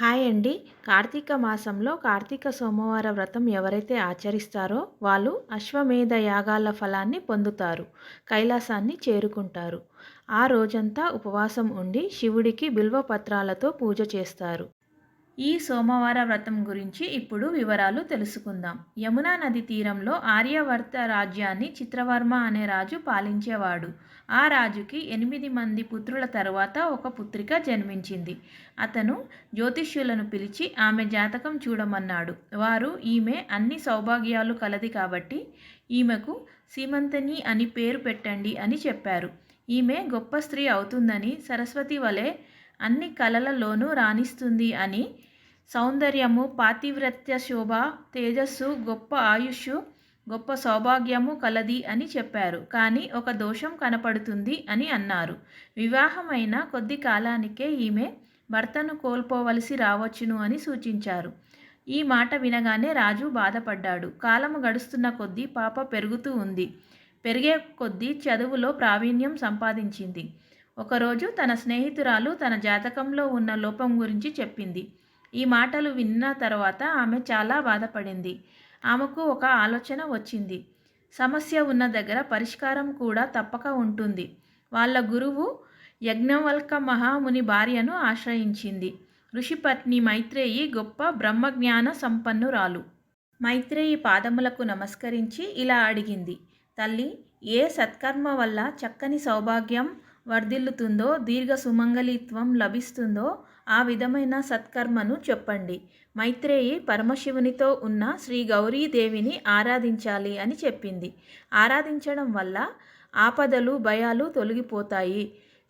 Hi అండి. కార్తీక మాసంలో కార్తీక సోమవార వ్రతం ఎవరైతే ఆచరిస్తారో వాళ్ళు అశ్వమేధ యాగాల ఫలాన్ని పొందుతారు. కైలాసాన్ని చేరుకుంటారు. ఆ రోజంతా ఉపవాసం ఉండి శివుడికి బిల్వ పత్రాలతో పూజ చేస్తారు. ఈ సోమవార వ్రతం గురించి ఇప్పుడు వివరాలు తెలుసుకుందాం. యమునా నది తీరంలో ఆర్యవర్త రాజ్యాన్ని చిత్రవర్మ అనే రాజు పాలించేవాడు. ఆ రాజుకి 8 మంది పుత్రుల తరువాత ఒక పుత్రిక జన్మించింది. అతను జ్యోతిష్యులను పిలిచి ఆమె జాతకం చూడమన్నాడు. వారు ఈమె అన్ని సౌభాగ్యాలు కలది కాబట్టి ఈమెకు సీమంతని అని పేరు పెట్టండి అని చెప్పారు. ఈమె గొప్ప స్త్రీ అవుతుందని, సరస్వతి వలె అన్ని కళలలోనూ రాణిస్తుంది అని, సౌందర్యము, పాతివ్రత్య శోభ, తేజస్సు, గొప్ప ఆయుష్షు, గొప్ప సౌభాగ్యము కలది అని చెప్పారు. కానీ ఒక దోషం కనపడుతుంది అని అన్నారు. వివాహమైన కొద్ది కాలానికే ఈమె భర్తను కోల్పోవలసి రావచ్చును అని సూచించారు. ఈ మాట వినగానే రాజు బాధపడ్డాడు. కాలము గడుస్తున్న కొద్దీ పాప పెరుగుతూ ఉంది. పెరిగే కొద్దీ చదువులో ప్రావీణ్యం సంపాదించింది. ఒకరోజు తన స్నేహితురాలు తన జాతకంలో ఉన్న లోపం గురించి చెప్పింది. ఈ మాటలు విన్న తర్వాత ఆమె చాలా బాధపడింది. ఆమెకు ఒక ఆలోచన వచ్చింది. సమస్య ఉన్న దగ్గర పరిష్కారం కూడా తప్పక ఉంటుంది. వాళ్ళ గురువు యజ్ఞవల్క మహాముని భార్యను ఆశ్రయించింది. ఋషిపత్ని మైత్రేయి గొప్ప బ్రహ్మజ్ఞాన సంపన్నురాలు. మైత్రేయి పాదములకు నమస్కరించి ఇలా అడిగింది. తల్లి, ఏ సత్కర్మ వల్ల చక్కని సౌభాగ్యం వర్ధిల్లుతుందో, దీర్ఘ సుమంగళిత్వం లభిస్తుందో ఆ విధమైన సత్కర్మను చెప్పండి. మైత్రేయి పరమశివునితో ఉన్న శ్రీ గౌరీదేవిని ఆరాధించాలి అని చెప్పింది. ఆరాధించడం వల్ల ఆపదలు, భయాలు తొలగిపోతాయి.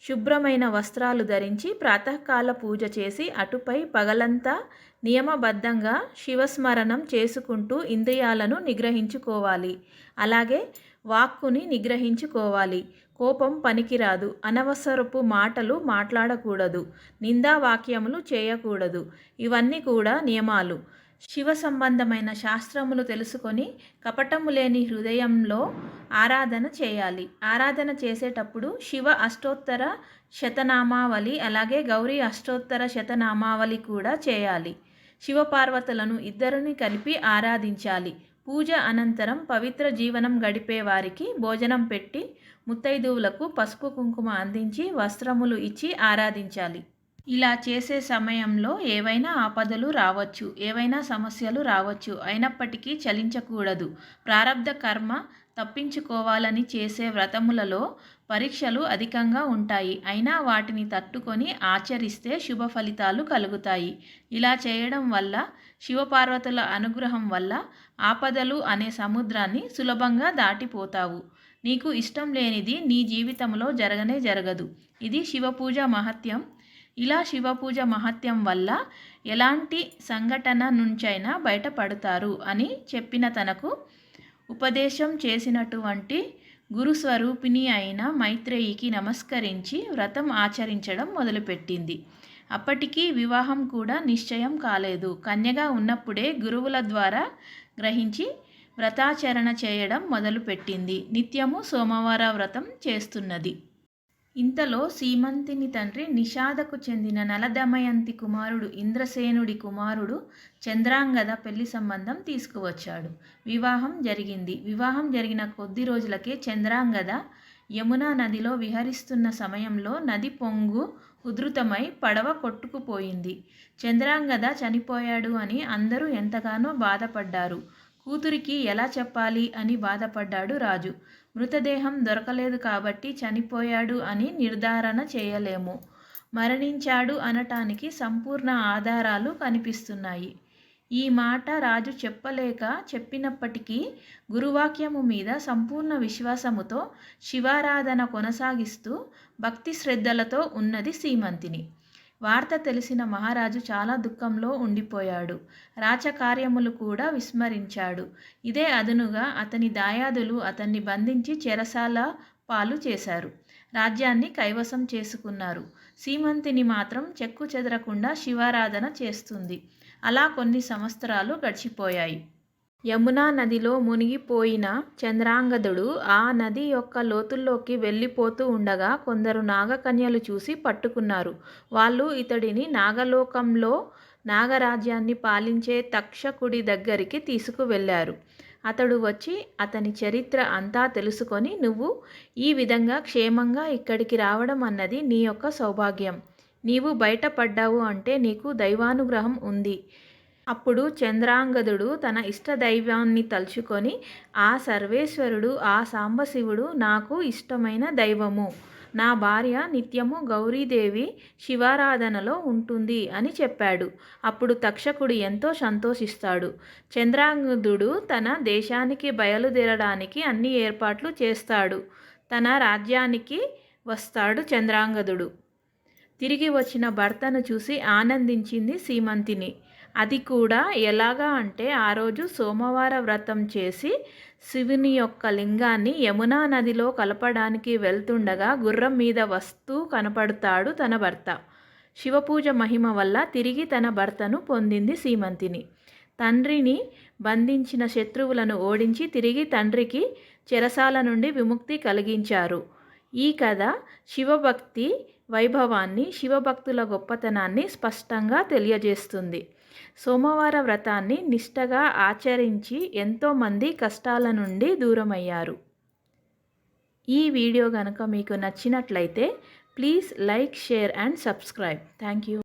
శుభ్రమైన వస్త్రాలు ధరించి ప్రాతకాల పూజ చేసి అటుపై పగలంతా నియమబద్ధంగా శివస్మరణం చేసుకుంటూ ఇంద్రియాలను నిగ్రహించుకోవాలి. అలాగే వాక్కుని నిగ్రహించుకోవాలి. కోపం పనికిరాదు. అనవసరపు మాటలు మాట్లాడకూడదు. నిందావాక్యములు చేయకూడదు. ఇవన్నీ కూడా నియమాలు. శివ సంబంధమైన శాస్త్రములు తెలుసుకొని కపటము లేని హృదయంలో ఆరాధన చేయాలి. ఆరాధన చేసేటప్పుడు శివ అష్టోత్తర శతనామావళి, అలాగే గౌరీ అష్టోత్తర శతనామావళి కూడా చేయాలి. శివపార్వతులను ఇద్దరిని కలిపి ఆరాధించాలి. పూజ అనంతరం పవిత్ర జీవనం గడిపే వారికి భోజనం పెట్టి ముత్తైదువులకు పసుపు కుంకుమ అందించి వస్త్రములు ఇచ్చి ఆరాధించాలి. ఇలా చేసే సమయంలో ఏవైనా ఆపదలు రావచ్చు, ఏవైనా సమస్యలు రావచ్చు. అయినప్పటికీ చలించకూడదు. ప్రారబ్ధ కర్మ తప్పించుకోవాలని చేసే వ్రతములలో పరీక్షలు అధికంగా ఉంటాయి. అయినా వాటిని తట్టుకొని ఆచరిస్తే శుభ ఫలితాలు కలుగుతాయి. ఇలా చేయడం వల్ల శివపార్వతుల అనుగ్రహం వల్ల ఆపదలు అనే సముద్రాన్ని సులభంగా దాటిపోతావు. నీకు ఇష్టం లేనిది నీ జీవితంలో జరగనే జరగదు. ఇది శివపూజ మహత్యం. ఇలా శివపూజ మహత్యం వల్ల ఎలాంటి సంఘటన నుంచైనా బయటపడతారు అని చెప్పిన తనకు ఉపదేశం చేసినటువంటి గురుస్వరూపిణి అయిన మైత్రేయికి నమస్కరించి వ్రతం ఆచరించడం మొదలుపెట్టింది. అప్పటికీ వివాహం కూడా నిశ్చయం కాలేదు. కన్యగా ఉన్నప్పుడే గురువుల ద్వారా గ్రహించి వ్రతాచరణ చేయడం మొదలుపెట్టింది. నిత్యము సోమవార వ్రతం చేస్తున్నది. ఇంతలో సీమంతిని తండ్రి నిషాదకు చెందిన నలదమయంతి కుమారుడు ఇంద్రసేనుడి కుమారుడు చంద్రాంగద పెళ్లి సంబంధం తీసుకువచ్చాడు. వివాహం జరిగింది. వివాహం జరిగిన కొద్ది రోజులకే చంద్రాంగద యమునా నదిలో విహరిస్తున్న సమయంలో నది పొంగు ఉధృతమై పడవ కొట్టుకుపోయింది. చంద్రాంగద చనిపోయాడు అని అందరూ ఎంతగానో బాధపడ్డారు. కూతురికి ఎలా చెప్పాలి అని బాధపడ్డాడు రాజు. మృతదేహం దొరకలేదు కాబట్టి చనిపోయాడు అని నిర్ధారణ చేయలేము. మరణించాడు అనటానికి సంపూర్ణ ఆధారాలు కనిపిస్తున్నాయి. ఈ మాట రాజు చెప్పినప్పటికీ గురువాక్యము మీద సంపూర్ణ విశ్వాసముతో శివారాధన కొనసాగిస్తూ భక్తి శ్రద్ధలతో ఉన్నది సీమంతిని. వార్త తెలిసిన మహారాజు చాలా దుఃఖంలో ఉండిపోయాడు. రాచకార్యములు కూడా విస్మరించాడు. ఇదే అదునుగా అతని దాయాదులు అతన్ని బంధించి చెరసాల పాలు చేశారు. రాజ్యాన్ని కైవసం చేసుకున్నారు. సీమంతిని మాత్రం చెక్కు చెదరకుండా శివారాధన చేస్తుంది. అలా కొన్ని సంవత్సరాలు గడిచిపోయాయి. యమునా నదిలో మునిగిపోయిన చంద్రాంగదుడు ఆ నది యొక్క లోతుల్లోకి వెళ్ళిపోతూ ఉండగా కొందరు నాగకన్యలు చూసి పట్టుకున్నారు. వాళ్ళు ఇతడిని నాగలోకంలో నాగరాజ్యాన్ని పాలించే తక్షకుడి దగ్గరికి తీసుకువెళ్ళారు. అతడు వచ్చి అతని చరిత్ర అంతా తెలుసుకొని, నువ్వు ఈ విధంగా క్షేమంగా ఇక్కడికి రావడం అన్నది నీ యొక్క సౌభాగ్యం. నీవు బయటపడ్డావు అంటే నీకు దైవానుగ్రహం ఉంది. అప్పుడు చంద్రాంగదుడు తన ఇష్టదైవాన్ని తలుచుకొని, ఆ సర్వేశ్వరుడు, ఆ సాంబశివుడు నాకు ఇష్టమైన దైవము. నా భార్య నిత్యము గౌరీదేవి శివారాధనలో ఉంటుంది అని చెప్పాడు. అప్పుడు తక్షకుడు ఎంతో సంతోషిస్తాడు. చంద్రాంగదుడు తన దేశానికి బయలుదేరడానికి అన్ని ఏర్పాట్లు చేస్తాడు. తన రాజ్యానికి వస్తాడు చంద్రాంగదుడు. తిరిగి వచ్చిన భర్తను చూసి ఆనందించింది సీమంతిని. అది కూడా ఎలాగా అంటే, ఆ రోజు సోమవార వ్రతం చేసి శివుని యొక్క లింగాన్ని యమునా నదిలో కలపడానికి వెళ్తుండగా గుర్రం మీద వస్తూ కనపడతాడు తన భర్త. శివపూజ మహిమ వల్ల తిరిగి తన భర్తను పొందింది సీమంతిని. తండ్రిని బంధించిన శత్రువులను ఓడించి తిరిగి తండ్రికి చెరసాల నుండి విముక్తి కలిగించారు. ఈ కథ శివభక్తి వైభవాన్ని, శివభక్తుల గొప్పతనాన్ని స్పష్టంగా తెలియజేస్తుంది. సోమవార వ్రతాన్ని నిష్టగా ఆచరించి ఎంతోమంది కష్టాల నుండి దూరమయ్యారు. ఈ వీడియో కనుక మీకు నచ్చినట్లయితే please like, share and subscribe. Thank you.